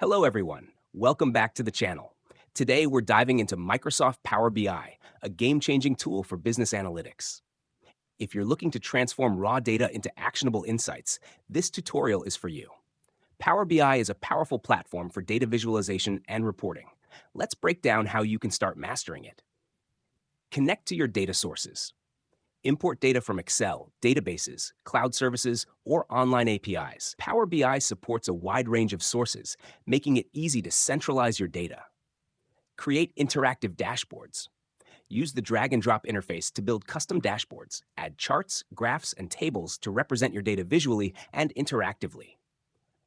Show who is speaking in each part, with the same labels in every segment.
Speaker 1: Hello, everyone. Welcome back to the channel. Today, we're diving into Microsoft Power BI, a game-changing tool for business analytics. If you're looking to transform raw data into actionable insights, this tutorial is for you. Power BI is a powerful platform for data visualization and reporting. Let's break down how you can start mastering it. Connect to your data sources. Import data from Excel, databases, cloud services, or online APIs. Power BI supports a wide range of sources, making it easy to centralize your data. Create interactive dashboards. Use the drag and drop interface to build custom dashboards. Add charts, graphs, and tables to represent your data visually and interactively.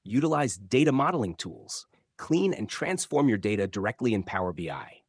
Speaker 1: Utilize data modeling tools. Clean and transform your data directly in Power BI.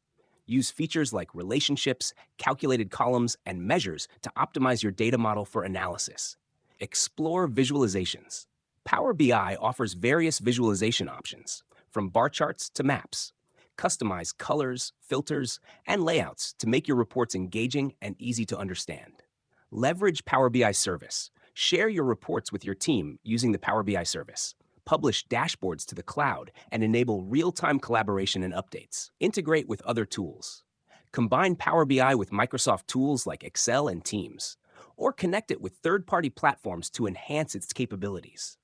Speaker 1: Use features like relationships, calculated columns, and measures to optimize your data model for analysis. Explore visualizations. Power BI offers various visualization options, from bar charts to maps. Customize colors, filters, and layouts to make your reports engaging and easy to understand. Leverage Power BI Service. Share your reports with your team using the Power BI Service. Publish dashboards to the cloud, and enable real-time collaboration and updates. Integrate with other tools. Combine Power BI with Microsoft tools like Excel and Teams, or connect it with third-party platforms to enhance its capabilities.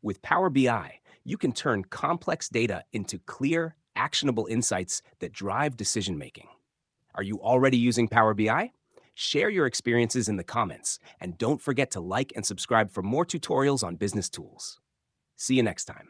Speaker 1: With Power BI, you can turn complex data into clear, actionable insights that drive decision-making. Are you already using Power BI? Share your experiences in the comments, and don't forget to like and subscribe for more tutorials on business tools. See you next time.